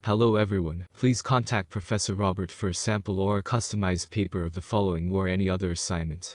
Hello everyone, please contact Professor Robert for a sample or a customized paper of the following or any other assignment.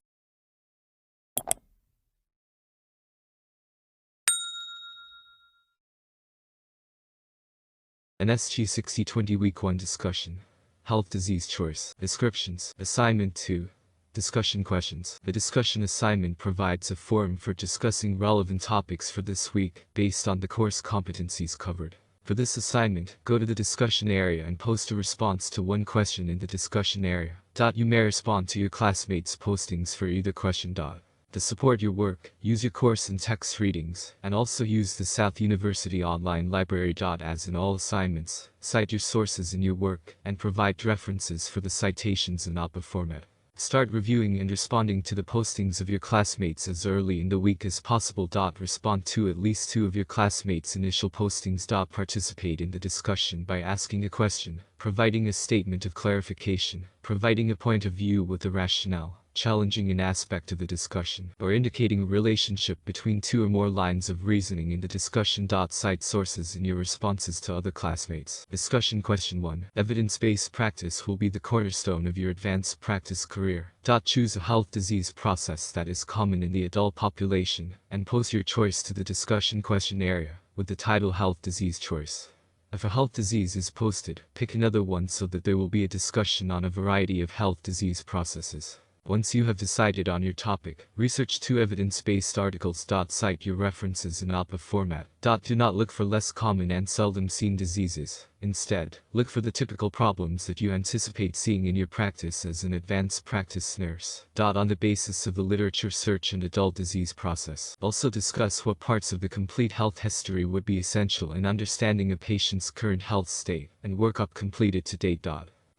NSG 6020 Week 1 Discussion. Health Disease Choice. Descriptions. Assignment 2. Discussion questions. The discussion assignment provides a forum for discussing relevant topics for this week, based on the course competencies covered. For this assignment, go to the discussion area and post a response to one question in the discussion area. You may respond to your classmates' postings for either question. To support your work, use your course in text readings, and also use the South University Online Library. As in all assignments, cite your sources in your work, and provide references for the citations in APA format. Start reviewing and responding to the postings of your classmates as early in the week as possible. Respond to at least 2 of your classmates' initial postings. Participate in the discussion by asking a question, providing a statement of clarification, providing a point of view with a rationale, challenging an aspect of the discussion, or indicating a relationship between 2 or more lines of reasoning in the discussion. Cite sources in your responses to other classmates. Discussion question 1. Evidence-based practice will be the cornerstone of your advanced practice career. Choose a health disease process that is common in the adult population, and post your choice to the discussion question area, with the title Health Disease Choice. If a health disease is posted, pick another one so that there will be a discussion on a variety of health disease processes. Once you have decided on your topic, research 2 evidence-based articles. Cite your references in APA format. Do not look for less common and seldom seen diseases. Instead, look for the typical problems that you anticipate seeing in your practice as an advanced practice nurse. On the basis of the literature search and adult disease process, also discuss what parts of the complete health history would be essential in understanding a patient's current health state, and workup completed to date.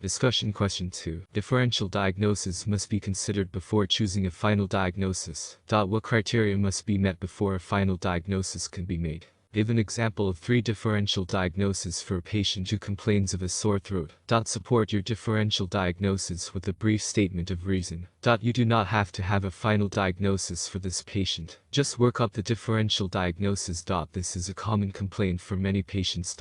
Discussion question 2. Differential diagnosis must be considered before choosing a final diagnosis. What criteria must be met before a final diagnosis can be made? Give an example of 3 differential diagnoses for a patient who complains of a sore throat. Support your differential diagnosis with a brief statement of reason. You do not have to have a final diagnosis for this patient. Just work up the differential diagnosis. This is a common complaint for many patients.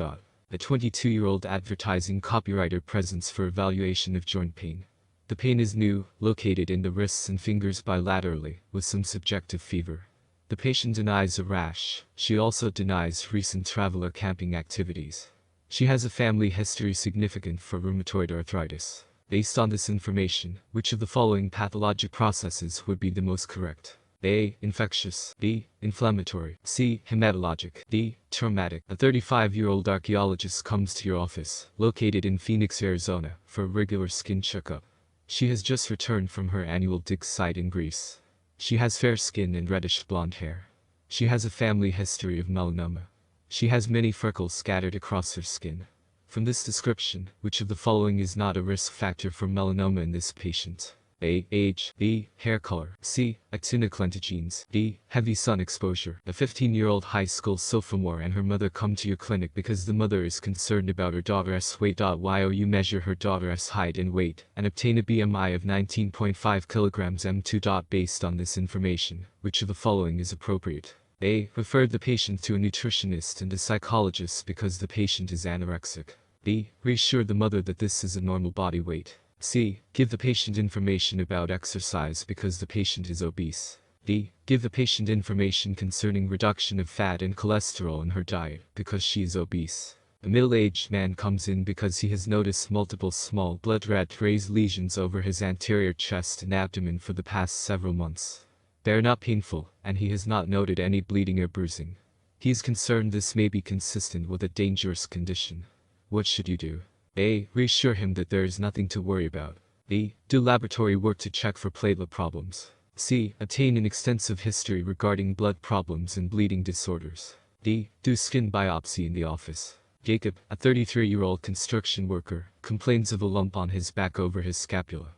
A 22-year-old advertising copywriter presents for evaluation of joint pain. The pain is new, located in the wrists and fingers bilaterally, with some subjective fever. The patient denies a rash. She also denies recent travel or camping activities. She has a family history significant for rheumatoid arthritis. Based on this information, which of the following pathologic processes would be the most correct? A. Infectious. B. Inflammatory. C. Hematologic. D. Traumatic. A 35-year-old archaeologist comes to your office, located in Phoenix, Arizona, for a regular skin checkup. She has just returned from her annual dig site in Greece. She has fair skin and reddish blonde hair. She has a family history of melanoma. She has many freckles scattered across her skin. From this description, which of the following is not a risk factor for melanoma in this patient? A. Age. B. Hair color. C. Actinic lentigines. D. Heavy sun exposure. A 15-year-old high school sophomore and her mother come to your clinic because the mother is concerned about her daughter's weight. While you measure her daughter's height and weight, and obtain a BMI of 19.5 kilograms m2. Based on this information, which of the following is appropriate? A. Refer the patient to a nutritionist and a psychologist because the patient is anorexic. B. Reassure the mother that this is a normal body weight. C. Give the patient information about exercise because the patient is obese. D. Give the patient information concerning reduction of fat and cholesterol in her diet because she is obese. A middle-aged man comes in because he has noticed multiple small blood-red raised lesions over his anterior chest and abdomen for the past several months. They are not painful, and he has not noted any bleeding or bruising. He is concerned this may be consistent with a dangerous condition. What should you do? A. Reassure him that there is nothing to worry about. B. Do laboratory work to check for platelet problems. C. Obtain an extensive history regarding blood problems and bleeding disorders. D. Do skin biopsy in the office. Jacob, a 33-year-old construction worker, complains of a lump on his back over his scapula.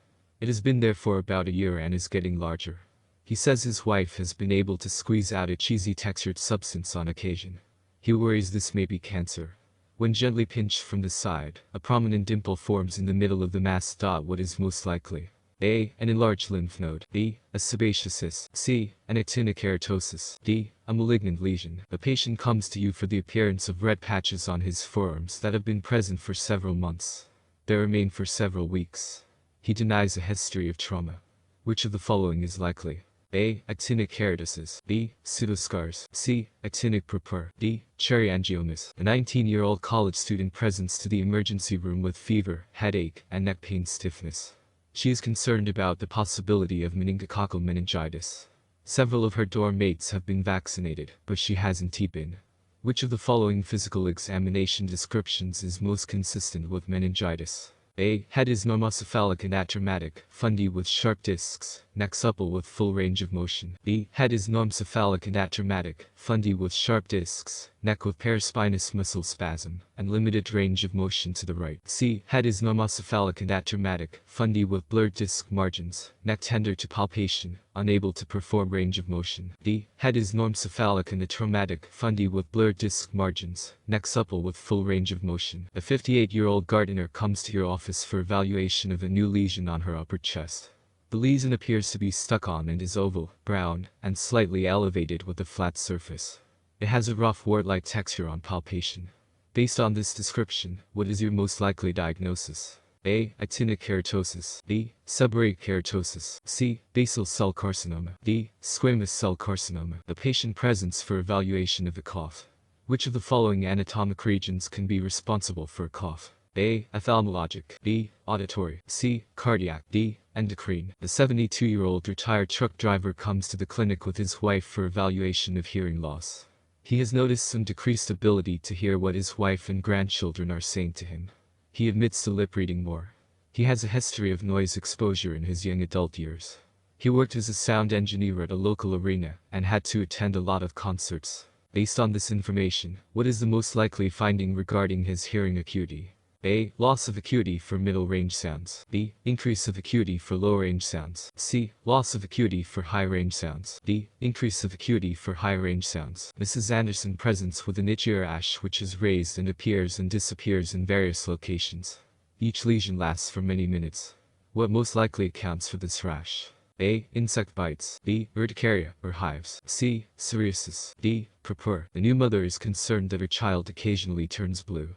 It has been there for about a year and is getting larger. He says his wife has been able to squeeze out a cheesy textured substance on occasion. He worries this may be cancer. When gently pinched from the side, a prominent dimple forms in the middle of the mass. What is most likely? A. An enlarged lymph node. B. A sebaceous cyst. C. An actinic keratosis. D. A malignant lesion. A patient comes to you for the appearance of red patches on his forearms that have been present for several months. They remain for several weeks. He denies a history of trauma. Which of the following is likely? A. Actinic keratosis. B. Pseudoscars. C. Actinic purpura. D. Cherry angiomas. A 19-year-old college student presents to the emergency room with fever, headache, and neck pain stiffness. She is concerned about the possibility of meningococcal meningitis. Several of her dorm mates have been vaccinated, but she hasn't been. Which of the following physical examination descriptions is most consistent with meningitis? A. Head is normocephalic and atraumatic, fundy with sharp discs, neck supple with full range of motion. B. Head is normocephalic and atraumatic, fundy with sharp discs, neck with paraspinous muscle spasm, and limited range of motion to the right. C. Head is normocephalic and atraumatic, fundy with blurred disc margins, neck tender to palpation, unable to perform range of motion. D. Head is normocephalic and atraumatic, fundy with blurred disc margins, neck supple with full range of motion. A 58-year-old gardener comes to your office for evaluation of a new lesion on her upper chest. The lesion appears to be stuck on and is oval, brown, and slightly elevated with a flat surface. It has a rough wart-like texture on palpation. Based on this description, what is your most likely diagnosis? A. Actinic keratosis. B. Seborrheic keratosis. C. Basal cell carcinoma. D. Squamous cell carcinoma. The patient presents for evaluation of a cough. Which of the following anatomic regions can be responsible for a cough? A. Ophthalmologic. B. Auditory. C. Cardiac. D. Endocrine. The 72-year-old retired truck driver comes to the clinic with his wife for evaluation of hearing loss. He has noticed some decreased ability to hear what his wife and grandchildren are saying to him. He admits to lip reading more. He has a history of noise exposure in his young adult years. He worked as a sound engineer at a local arena and had to attend a lot of concerts. Based on this information, what is the most likely finding regarding his hearing acuity? A. Loss of acuity for middle-range sounds. B. Increase of acuity for low-range sounds. C. Loss of acuity for high-range sounds. D. Increase of acuity for high-range sounds. Mrs. Anderson presents with an itchy rash which is raised and appears and disappears in various locations. Each lesion lasts for many minutes. What most likely accounts for this rash? A. Insect bites. B. Urticaria or hives. C. Psoriasis. D. Purpura. The new mother is concerned that her child occasionally turns blue.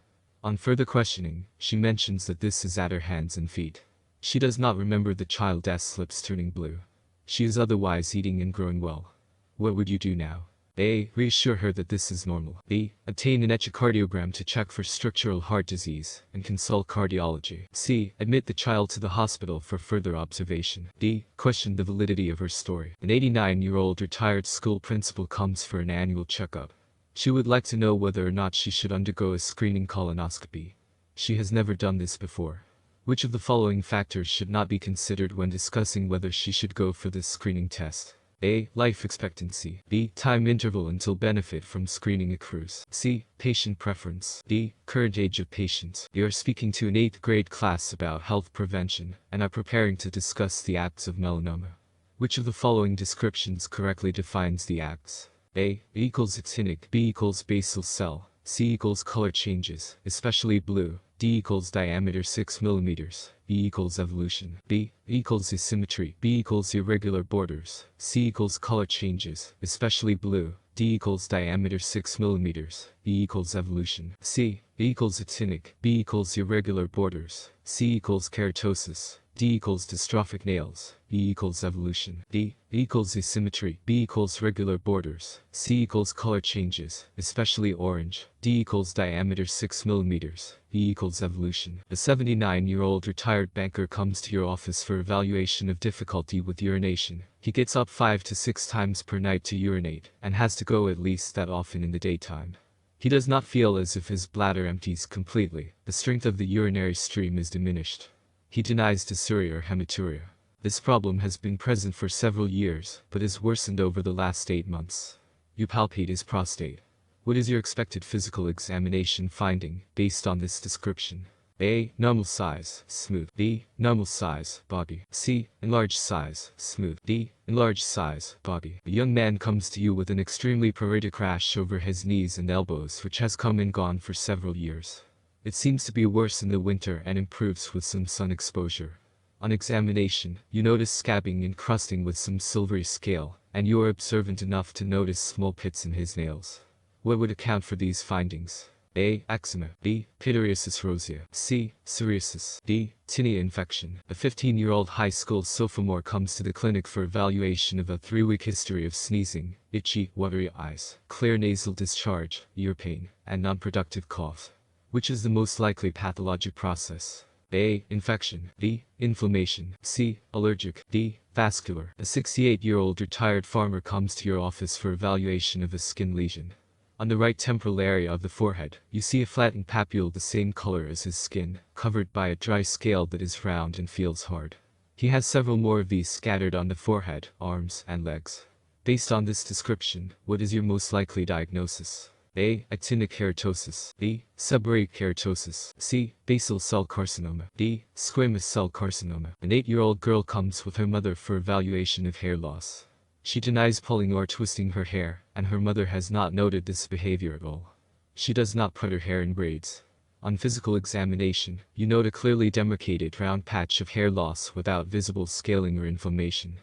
On further questioning, she mentions that this is at her hands and feet. She does not remember the child's lips turning blue. She is otherwise eating and growing well. What would you do now? A. Reassure her that this is normal. B. Obtain an echocardiogram to check for structural heart disease and consult cardiology. C. Admit the child to the hospital for further observation. D. Question the validity of her story. An 89-year-old retired school principal comes for an annual checkup. She would like to know whether or not she should undergo a screening colonoscopy. She has never done this before. Which of the following factors should not be considered when discussing whether she should go for this screening test? A. Life expectancy. B. Time interval until benefit from screening accrues. C. Patient preference. D. Current age of patient. You are speaking to an 8th grade class about health prevention and are preparing to discuss the acts of melanoma. Which of the following descriptions correctly defines the acts? A equals actinic. B equals basal cell. C equals color changes, especially blue. D equals diameter 6 mm. E equals evolution. B equals asymmetry. B equals irregular borders. C equals color changes, especially blue. D equals diameter 6 mm. E equals evolution. C equals actinic. B equals irregular borders. C equals keratosis. D equals dystrophic nails. E equals evolution. D equals asymmetry. B equals regular borders. C equals color changes, especially orange. D equals diameter 6 mm. E equals evolution. A 79-year-old retired banker comes to your office for evaluation of difficulty with urination. He gets up 5 to 6 times per night to urinate, and has to go at least that often in the daytime. He does not feel as if his bladder empties completely. The strength of the urinary stream is diminished. He denies dysuria or hematuria. This problem has been present for several years, but has worsened over the last 8 months. You palpate his prostate. What is your expected physical examination finding, based on this description? A. Normal size, smooth. B. Normal size, body. C. Enlarged size, smooth. D. Enlarged size, body. A young man comes to you with an extremely pruritic rash over his knees and elbows which has come and gone for several years. It seems to be worse in the winter and improves with some sun exposure. On examination, you notice scabbing and crusting with some silvery scale, and you are observant enough to notice small pits in his nails. What would account for these findings? A. Eczema. B. Pityriasis rosea. C. Psoriasis. D. Tinea infection. A 15-year-old high school sophomore comes to the clinic for evaluation of a 3-week history of sneezing, itchy, watery eyes, clear nasal discharge, ear pain, and non-productive cough. Which is the most likely pathologic process? A. Infection. B. Inflammation. C. Allergic. D. Vascular. A 68-year-old retired farmer comes to your office for evaluation of a skin lesion. On the right temporal area of the forehead, you see a flattened papule the same color as his skin, covered by a dry scale that is round and feels hard. He has several more of these scattered on the forehead, arms, and legs. Based on this description, what is your most likely diagnosis? A. Actinic keratosis. B. Seborrheic keratosis. C. Basal cell carcinoma. D. Squamous cell carcinoma. An 8-year-old girl comes with her mother for evaluation of hair loss. She denies pulling or twisting her hair, and her mother has not noted this behavior at all. She does not put her hair in braids. On physical examination, you note a clearly demarcated round patch of hair loss without visible scaling or inflammation.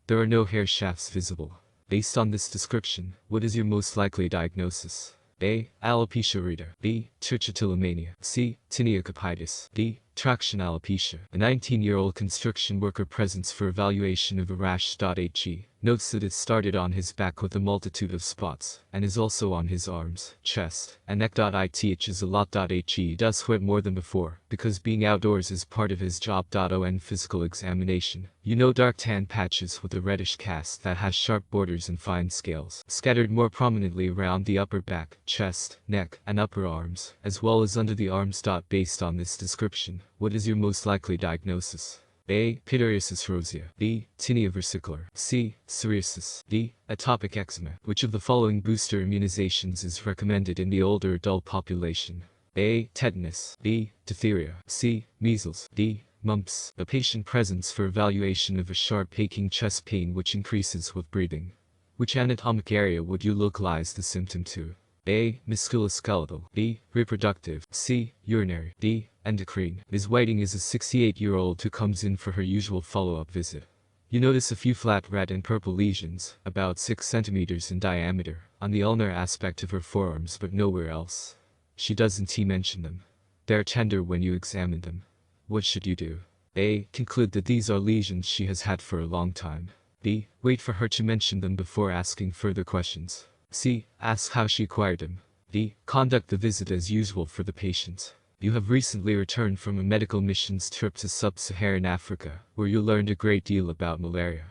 There are no hair shafts visible. Based on this description, what is your most likely diagnosis? A. Alopecia areata. B. Trichotillomania. C. Tinea cupitis. D. Traction alopecia. A 19-year-old construction worker presents for evaluation of a rash.He notes that it started on his back with a multitude of spots, and is also on his arms, chest, and neck.It itches a lot.He does sweat more than before, because being outdoors is part of his job.On physical examination. You know dark tan patches with a reddish cast that has sharp borders and fine scales, scattered more prominently around the upper back, chest, neck, and upper arms, as well as under the arms. Based on this description, what is your most likely diagnosis? A. Pityriasis rosea. B. Tinea versicolor. C. Psoriasis. D. Atopic eczema. Which of the following booster immunizations is recommended in the older adult population? A. Tetanus. B. Diphtheria. C. Measles. D. Mumps. A patient presents for evaluation of a sharp aching chest pain which increases with breathing. Which anatomic area would you localize the symptom to? A. Musculoskeletal. B. Reproductive. C. Urinary. D. Endocrine. Ms. Whiting is a 68-year-old who comes in for her usual follow-up visit. You notice a few flat red and purple lesions, about 6 centimeters in diameter, on the ulnar aspect of her forearms but nowhere else. She doesn't mention them. They're tender when you examine them. What should you do? A. Conclude that these are lesions she has had for a long time. B. Wait for her to mention them before asking further questions. C. Ask how she acquired them. D. Conduct the visit as usual for the patient. You have recently returned from a medical missions trip to sub-Saharan Africa, where you learned a great deal about malaria.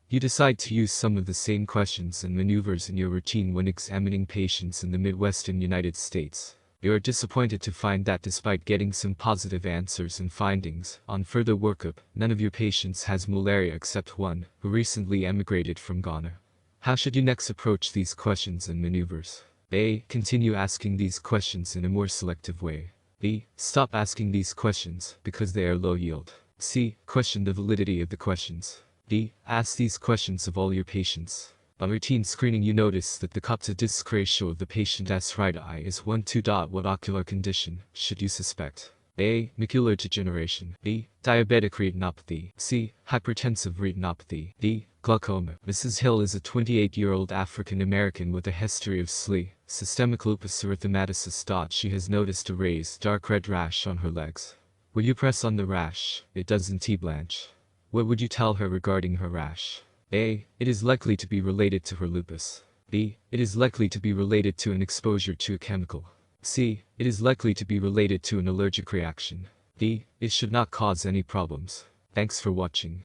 You decide to use some of the same questions and maneuvers in your routine when examining patients in the Midwestern United States. You are disappointed to find that despite getting some positive answers and findings, on further workup, none of your patients has malaria except one, who recently emigrated from Ghana. How should you next approach these questions and maneuvers? A. Continue asking these questions in a more selective way. B. Stop asking these questions because they are low yield. C. Question the validity of the questions. D. Ask these questions of all your patients. On routine screening you notice that the cup-to-disc ratio of the patient's right eye is 1:2. What ocular condition should you suspect? A. Macular degeneration. B. Diabetic retinopathy. C. Hypertensive retinopathy. D. Glaucoma. Mrs. Hill is a 28-year-old African-American with a history of SLE, systemic lupus erythematosus. She has noticed a raised, dark red rash on her legs. When you press on the rash, it doesn't blanch. What would you tell her regarding her rash? A. It is likely to be related to her lupus. B. It is likely to be related to an exposure to a chemical. C. It is likely to be related to an allergic reaction. D. It should not cause any problems. Thanks for watching.